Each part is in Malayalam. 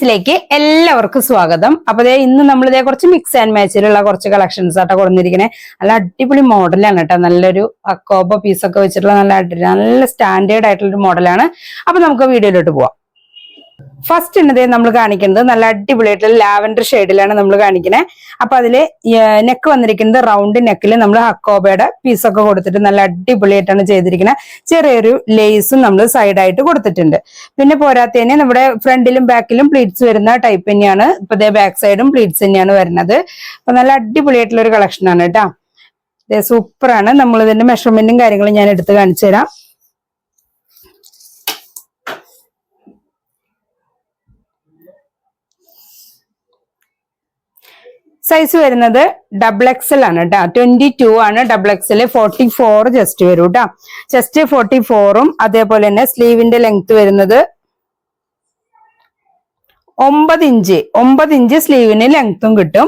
ഡിസൈൻസിലേക്ക് എല്ലാവർക്കും സ്വാഗതം. അപ്പൊ ഇന്ന് നമ്മളിതേ കുറച്ച് മിക്സ് ആൻഡ് മാച്ചിലുള്ള കുറച്ച് കളക്ഷൻസ് ആട്ടോ കൊടുത്തിരിക്കണേ. നല്ല അടിപൊളി മോഡലാണ് കേട്ടോ. നല്ലൊരു അക്കോബ പീസൊക്കെ വെച്ചിട്ടുള്ള നല്ല സ്റ്റാൻഡേർഡ് ആയിട്ടുള്ള ഒരു മോഡലാണ്. അപ്പൊ നമുക്ക് വീഡിയോയിലോട്ട് പോവാം. ഫസ്റ്റ് ഇന്നതേ നമ്മൾ കാണിക്കുന്നത് നല്ല അടിപൊളിയായിട്ടുള്ള ലാവൻഡർ ഷെയ്ഡിലാണ് നമ്മൾ കാണിക്കുന്നത്. അപ്പൊ അതില് നെക്ക് വന്നിരിക്കുന്നത് റൗണ്ട് നെക്കിൽ നമ്മൾ ഹക്കോബയുടെ പീസൊക്കെ കൊടുത്തിട്ട് നല്ല അടിപൊളിയായിട്ടാണ് ചെയ്തിരിക്കുന്നത്. ചെറിയൊരു ലേസും നമ്മൾ സൈഡായിട്ട് കൊടുത്തിട്ടുണ്ട്. പിന്നെ പോരാത്തതിന് നമ്മുടെ ഫ്രണ്ടിലും ബാക്കിലും പ്ലീറ്റ്സ് വരുന്ന ടൈപ്പ് തന്നെയാണ്. ഇപ്പൊ ഇതേ ബാക്ക് സൈഡും പ്ലീറ്റ്സ് തന്നെയാണ് വരുന്നത്. അപ്പൊ നല്ല അടിപൊളിയായിട്ടുള്ള ഒരു കളക്ഷനാണ് കേട്ടോ. സൂപ്പറാണ്. നമ്മൾ ഇതിന്റെ മെഷർമെന്റും കാര്യങ്ങളും ഞാൻ എടുത്ത് കാണിച്ചു തരാം. സൈസ് വരുന്നത് XXL ആണ് കേട്ടോ. 22 ആണ് XXL. 44 ചെസ്റ്റ് വരും കേട്ടോ. ചെസ്റ്റ് 44ഉം അതേപോലെ തന്നെ സ്ലീവിന്റെ ലെങ്ത് വരുന്നത് 9 ഇഞ്ച് സ്ലീവിന് ലെങ്ത്തും കിട്ടും.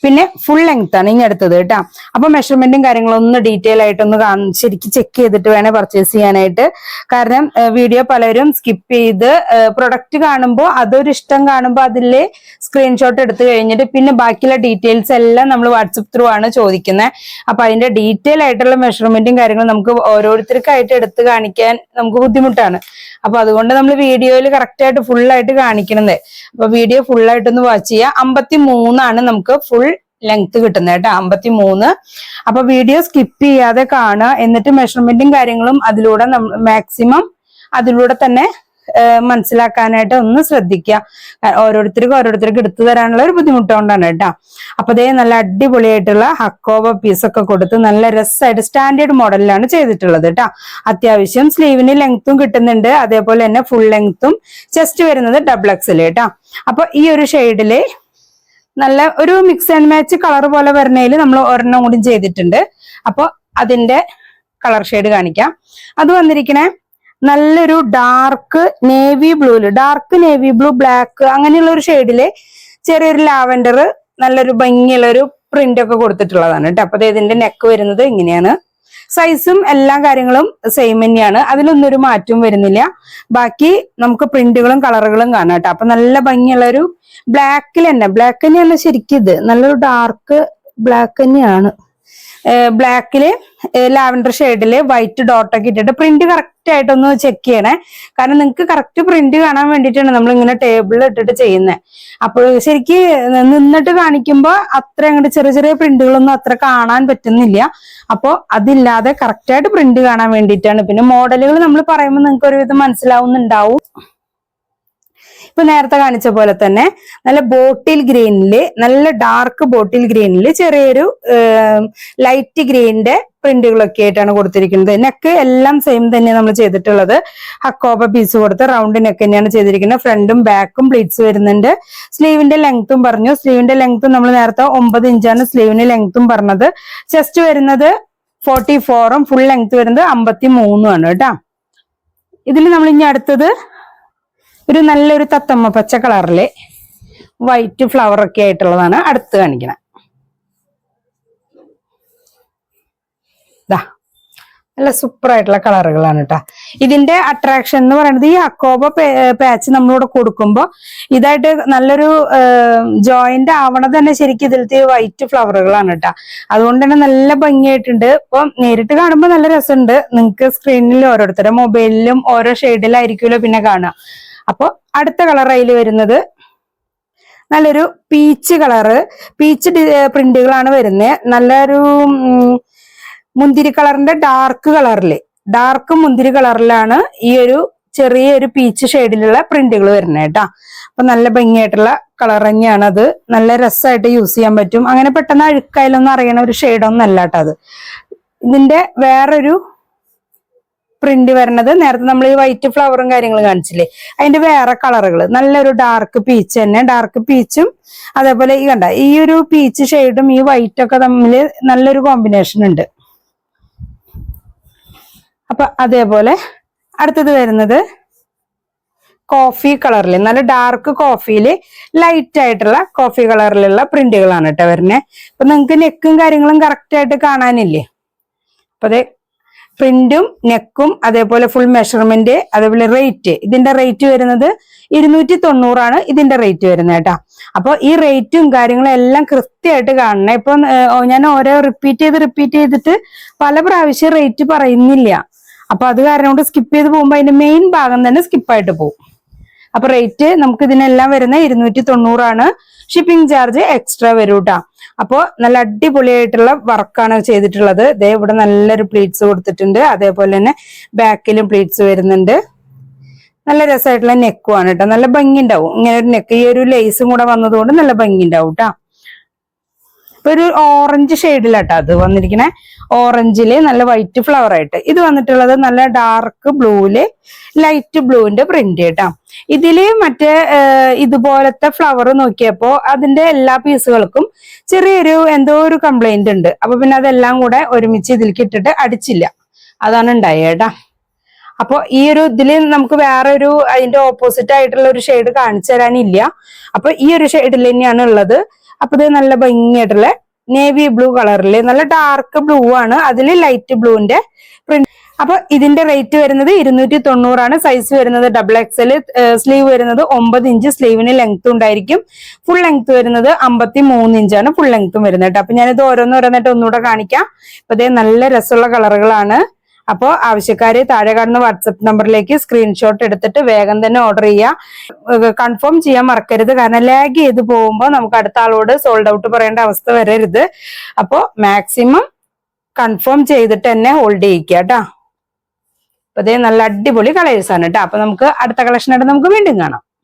പിന്നെ ഫുൾ ലെങ്ത് ആണ് ഇനി അടുത്തത് കേട്ടോ. അപ്പൊ മെഷർമെന്റും കാര്യങ്ങളും ഒന്ന് ഡീറ്റെയിൽ ആയിട്ടൊന്ന് ശരിക്കും ചെക്ക് ചെയ്തിട്ട് വേണേ പർച്ചേസ് ചെയ്യാനായിട്ട്. കാരണം വീഡിയോ പലരും സ്കിപ്പ് ചെയ്ത് പ്രൊഡക്റ്റ് കാണുമ്പോൾ അതൊരു ഇഷ്ടം കാണുമ്പോൾ അതിലെ സ്ക്രീൻഷോട്ട് എടുത്തു കഴിഞ്ഞിട്ട് പിന്നെ ബാക്കിയുള്ള ഡീറ്റെയിൽസ് എല്ലാം നമ്മൾ വാട്സപ്പ് ത്രൂ ആണ് ചോദിക്കുന്നത്. അപ്പൊ അതിന്റെ ഡീറ്റെയിൽ ആയിട്ടുള്ള മെഷർമെന്റും കാര്യങ്ങളും നമുക്ക് ഓരോരുത്തർക്കായിട്ട് എടുത്ത് കാണിക്കാൻ നമുക്ക് ബുദ്ധിമുട്ടാണ്. അപ്പൊ അതുകൊണ്ട് നമ്മൾ വീഡിയോയിൽ കറക്റ്റ് ആയിട്ട് ഫുൾ ആയിട്ട് കാണിക്കണത്. അപ്പൊ വീഡിയോ ഫുൾ ആയിട്ടൊന്ന് വാച്ച് ചെയ്യുക. 53 ആണ് നമുക്ക് ഫുൾ ലെങ്ത് കിട്ടുന്നത് കേട്ടോ. 53. അപ്പൊ വീഡിയോ സ്കിപ്പ് ചെയ്യാതെ കാണുക. എന്നിട്ട് മെഷർമെന്റും കാര്യങ്ങളും അതിലൂടെ മാക്സിമം അതിലൂടെ തന്നെ മനസ്സിലാക്കാനായിട്ട് ഒന്ന് ശ്രദ്ധിക്കുക. ഓരോരുത്തർക്ക് എടുത്തു തരാനുള്ള ഒരു ബുദ്ധിമുട്ടുകൊണ്ടാണ് കേട്ടോ. അപ്പൊ അതേ നല്ല അടിപൊളിയായിട്ടുള്ള ഹക്കോബ പീസൊക്കെ കൊടുത്ത് നല്ല രസമായിട്ട് സ്റ്റാൻഡേർഡ് മോഡലിലാണ് ചെയ്തിട്ടുള്ളത് കേട്ടോ. അത്യാവശ്യം സ്ലീവിന് ലെങ്ത്തും കിട്ടുന്നുണ്ട്. അതേപോലെ തന്നെ ഫുൾ ലെങ്ത്തും. ചെസ്റ്റ് വരുന്നത് XXL കേട്ടോ. അപ്പൊ ഈ ഒരു ഷെയ്ഡില് നല്ല ഒരു മിക്സ് ആൻഡ് മാച്ച് കളർ പോലെ വരുന്നതിൽ നമ്മൾ ഒരെണ്ണം കൂടി ചെയ്തിട്ടുണ്ട്. അപ്പൊ അതിന്റെ കളർ ഷെയ്ഡ് കാണിക്കാം. അത് വന്നിരിക്കണേ നല്ലൊരു ഡാർക്ക് നേവി ബ്ലൂ ബ്ലാക്ക് അങ്ങനെയുള്ള ഒരു ഷെയ്ഡില് ചെറിയൊരു ലാവൻഡർ നല്ലൊരു ഭംഗിയുള്ള ഒരു പ്രിന്റ് ഒക്കെ കൊടുത്തിട്ടുള്ളതാണ് കേട്ടോ. അപ്പൊ ഇതിന്റെ നെക്ക് വരുന്നത് ഇങ്ങനെയാണ്. സൈസും എല്ലാ കാര്യങ്ങളും സെയിം തന്നെയാണ്. അതിലൊന്നും ഒരു മാറ്റവും വരുന്നില്ല. ബാക്കി നമുക്ക് പ്രിന്റുകളും കളറുകളും കാണാം കേട്ടോ. അപ്പൊ നല്ല ഭംഗിയുള്ള ഒരു ബ്ലാക്ക് തന്നെയാണ് ശരിക്കും. ഇത് നല്ലൊരു ഡാർക്ക് ബ്ലാക്ക് തന്നെയാണ്. ബ്ലാക്കില് ലാവൻഡർ ഷെയ്ഡില് വൈറ്റ് ഡോട്ടൊക്കെ ഇട്ടിട്ട് പ്രിന്റ് കറക്റ്റ് ആയിട്ടൊന്ന് ചെക്ക് ചെയ്യണേ. കാരണം നിങ്ങൾക്ക് കറക്റ്റ് പ്രിന്റ് കാണാൻ വേണ്ടിയിട്ടാണ് നമ്മൾ ഇങ്ങനെ ടേബിളിൽ ഇട്ടിട്ട് ചെയ്യുന്നത്. അപ്പോൾ ശരിക്ക് നിന്നിട്ട് കാണിക്കുമ്പോൾ അത്ര അങ്ങോട്ട് ചെറിയ പ്രിന്റുകളൊന്നും അത്ര കാണാൻ പറ്റുന്നില്ല. അപ്പോൾ അതില്ലാതെ കറക്റ്റ് ആയിട്ട് പ്രിന്റ് കാണാൻ വേണ്ടിയിട്ടാണ്. പിന്നെ മോഡലുകൾ നമ്മൾ പറയുമ്പോൾ നിങ്ങൾക്ക് ഒരുവിധം മനസ്സിലാവുന്നുണ്ടാവും. ഇപ്പൊ നേരത്തെ കാണിച്ച പോലെ തന്നെ നല്ല ബോട്ടിൽ ഗ്രീനില് നല്ല ഡാർക്ക് ബോട്ടിൽ ഗ്രീനില് ചെറിയൊരു ലൈറ്റ് ഗ്രീനിന്റെ പ്രിന്റുകളൊക്കെ ആയിട്ടാണ് കൊടുത്തിരിക്കുന്നത്. നെക്ക് എല്ലാം സെയിം തന്നെയാണ് നമ്മൾ ചെയ്തിട്ടുള്ളത്. ഹക്കോബ പീസ് കൊടുത്ത് റൗണ്ട് നെക്ക് തന്നെയാണ് ചെയ്തിരിക്കുന്നത്. ഫ്രണ്ടും ബാക്കും പ്ലീറ്റ്സ് വരുന്നുണ്ട്. സ്ലീവിന്റെ ലെങ്ത്തും പറഞ്ഞു. സ്ലീവിന്റെ ലെങ്ത്തും നമ്മൾ നേരത്തെ 9 ഇഞ്ചാണ് സ്ലീവിന് ലെങ്ത്തും പറഞ്ഞത്. ചെസ്റ്റ് വരുന്നത് 44ഉം ഫുൾ ലെങ്ത് വരുന്നത് 53 ആണ് കേട്ടോ. ഇതിൽ നമ്മൾ ഇനി അടുത്തത് ഒരു നല്ലൊരു തത്തമ്മ പച്ച കളറില് വൈറ്റ് ഫ്ലവർ ഒക്കെ ആയിട്ടുള്ളതാണ് അടുത്ത് കാണിക്കുന്നത്. നല്ല സൂപ്പർ ആയിട്ടുള്ള കളറുകളാണ് കേട്ടോ. ഇതിന്റെ അട്രാക്ഷൻ എന്ന് പറയുന്നത് ഈ അക്കോബ പാച്ച് നമ്മളിവിടെ കൊടുക്കുമ്പോൾ ഇതായിട്ട് നല്ലൊരു ജോയിന്റ് ആവണത് തന്നെ ശരിക്കും ഇതിലത്തെ വൈറ്റ് ഫ്ലവറുകളാണ് കേട്ടോ. അതുകൊണ്ട് തന്നെ നല്ല ഭംഗിയായിട്ടുണ്ട്. ഇപ്പൊ നേരിട്ട് കാണുമ്പോൾ നല്ല രസമുണ്ട്. നിങ്ങൾക്ക് സ്ക്രീനിൽ ഓരോരുത്തരുടെ മൊബൈലിലും ഓരോ ഷെയ്ഡിലായിരിക്കുമല്ലോ പിന്നെ കാണുക. അപ്പൊ അടുത്ത കളർ അതിൽ വരുന്നത് നല്ലൊരു പീച്ച് പ്രിന്റുകളാണ് വരുന്നത്. നല്ലൊരു മുന്തിരി കളറിന്റെ ഡാർക്ക് മുന്തിരി കളറിലാണ് ഈ ഒരു ചെറിയൊരു പീച്ച് ഷെയ്ഡിലുള്ള പ്രിന്റുകൾ വരുന്നത് കേട്ടോ. അപ്പൊ നല്ല ഭംഗിയായിട്ടുള്ള കളർ തന്നെയാണ് അത്. നല്ല രസമായിട്ട് യൂസ് ചെയ്യാൻ പറ്റും. അങ്ങനെ പെട്ടെന്ന് അഴുക്കായാലൊന്നും അറിയണ ഒരു ഷെയ്ഡൊന്നും അല്ല കേട്ടോ അത്. ഇതിന്റെ വേറൊരു പ്രിന്റ് വരുന്നത് നേരത്തെ നമ്മൾ ഈ വൈറ്റ് ഫ്ലവറും കാര്യങ്ങളും കാണിച്ചില്ലേ, അതിന്റെ വേറെ കളറുകൾ നല്ലൊരു ഡാർക്ക് പീച്ച് തന്നെ. ഡാർക്ക് പീച്ചും അതേപോലെ ഈ കണ്ട ഈ ഒരു പീച്ച് ഷെയ്ഡും ഈ വൈറ്റ് ഒക്കെ തമ്മിൽ നല്ലൊരു കോമ്പിനേഷൻ ഉണ്ട്. അപ്പൊ അതേപോലെ അടുത്തത് വരുന്നത് കോഫി കളറിൽ നല്ല ഡാർക്ക് കോഫിയില് ലൈറ്റ് ആയിട്ടുള്ള കോഫി കളറിലുള്ള പ്രിന്റുകളാണ് കേട്ടോ വരുന്നത്. അപ്പൊ നിങ്ങൾക്ക് നെക്കും കാര്യങ്ങളും കറക്റ്റ് ആയിട്ട് കാണാനില്ലേ. അപ്പൊ അതെ പ്രിന്റും നെക്കും അതേപോലെ ഫുൾ മെഷർമെന്റ് അതേപോലെ റേറ്റ്. ഇതിന്റെ റേറ്റ് വരുന്നത് 290 ഇതിന്റെ റേറ്റ് വരുന്നത് കേട്ടാ. അപ്പൊ ഈ റേറ്റും കാര്യങ്ങളും എല്ലാം കൃത്യമായിട്ട് കാണണം. ഇപ്പൊ ഞാൻ ഓരോ റിപ്പീറ്റ് ചെയ്തിട്ട് പല പ്രാവശ്യം റേറ്റ് പറയുന്നില്ല. അപ്പൊ അത് കാരണം കൊണ്ട് സ്കിപ്പ് ചെയ്ത് പോകുമ്പോ അതിന്റെ മെയിൻ ഭാഗം തന്നെ സ്കിപ്പായിട്ട് പോകും. അപ്പൊ റേറ്റ് നമുക്ക് ഇതിനെല്ലാം വരുന്ന 290. ഷിപ്പിംഗ് ചാർജ് എക്സ്ട്രാ വരും കേട്ടാ. അപ്പോ നല്ല അടിപൊളിയായിട്ടുള്ള വർക്കാണ് ചെയ്തിട്ടുള്ളത്. ദേ ഇവിടെ നല്ലൊരു പ്ലീറ്റ്സ് കൊടുത്തിട്ടുണ്ട്. അതേപോലെ തന്നെ ബാക്കിലും പ്ലീറ്റ്സ് വരുന്നുണ്ട്. നല്ല രസമായിട്ടുള്ള നെക്കുമാണ് കേട്ടോ. നല്ല ഭംഗി ഉണ്ടാവും ഇങ്ങനെ ഒരു നെക്ക്. ഈ ഒരു ലേസും കൂടെ വന്നതുകൊണ്ട് നല്ല ഭംഗി ഉണ്ടാവും കേട്ടാ. ഇപ്പൊ ഒരു ഓറഞ്ച് ഷെയ്ഡിലാട്ടോ അത് വന്നിരിക്കണേ. ഓറഞ്ചില് നല്ല വൈറ്റ് ഫ്ലവർ ആയിട്ട്. ഇത് വന്നിട്ടുള്ളത് നല്ല ഡാർക്ക് ബ്ലൂവില് ലൈറ്റ് ബ്ലൂവിന്റെ പ്രിന്റ് കേട്ടാ. ഇതില് മറ്റേ ഇതുപോലത്തെ ഫ്ലവർ നോക്കിയപ്പോ അതിന്റെ എല്ലാ പീസുകൾക്കും ചെറിയൊരു എന്തോ ഒരു കംപ്ലൈന്റ് ഉണ്ട്. അപ്പൊ പിന്നെ അതെല്ലാം കൂടെ ഒരുമിച്ച് ഇതിലേക്ക് ഇട്ടിട്ട് അടിച്ചില്ല. അതാണ് ഉണ്ടായത് കേട്ടാ. അപ്പൊ ഈ ഒരു ഇതില് നമുക്ക് വേറെ ഒരു അതിന്റെ ഓപ്പോസിറ്റ് ആയിട്ടുള്ള ഒരു ഷെയ്ഡ് കാണിച്ചു തരാനില്ല. അപ്പൊ ഈ ഒരു ഷെയ്ഡിൽ തന്നെയാണ് ഉള്ളത്. അപ്പൊ ഇത് നല്ല ഭംഗിയായിട്ടുള്ള നേവി ബ്ലൂ കളറില് നല്ല ഡാർക്ക് ബ്ലൂ ആണ്. അതില് ലൈറ്റ് ബ്ലൂവിന്റെ പ്രിന്റ്. അപ്പൊ ഇതിന്റെ റേറ്റ് വരുന്നത് 290. സൈസ് വരുന്നത് XXL. സ്ലീവ് വരുന്നത് 9 ഇഞ്ച്. സ്ലീവിന് ലെങ്ത് ഉണ്ടായിരിക്കും. ഫുൾ ലെങ്ത് വരുന്നത് 53 ഇഞ്ചാണ് ഫുൾ ലെങ്ത്തും വരുന്നത് കേട്ടോ. അപ്പൊ ഞാനിത് ഓരോന്നോരോന്നായിട്ട് ഒന്നുകൂടെ കാണിക്കാം. അപ്പൊ ഇതേ നല്ല രസമുള്ള കളറുകളാണ്. അപ്പോൾ ആവശ്യക്കാര് താഴെ കാണുന്ന വാട്സപ്പ് നമ്പറിലേക്ക് സ്ക്രീൻഷോട്ട് എടുത്തിട്ട് വേഗം തന്നെ ഓർഡർ ചെയ്യുക. കൺഫേം ചെയ്യാൻ മറക്കരുത്. കാരണം ലാഗ് ചെയ്ത് പോകുമ്പോൾ നമുക്ക് അടുത്ത ആളോട് സോൾഡ് ഔട്ട് പറയേണ്ട അവസ്ഥ വരരുത്. അപ്പോൾ മാക്സിമം കൺഫേം ചെയ്തിട്ട് തന്നെ ഹോൾഡ് ചെയ്യിക്കുക കേട്ടോ. അപ്പൊ ഇതേ നല്ല അടിപൊളി കളേഴ്സ് ആണ് കേട്ടോ. അപ്പൊ നമുക്ക് അടുത്ത കളക്ഷനായിട്ട് നമുക്ക് വീണ്ടും കാണാം.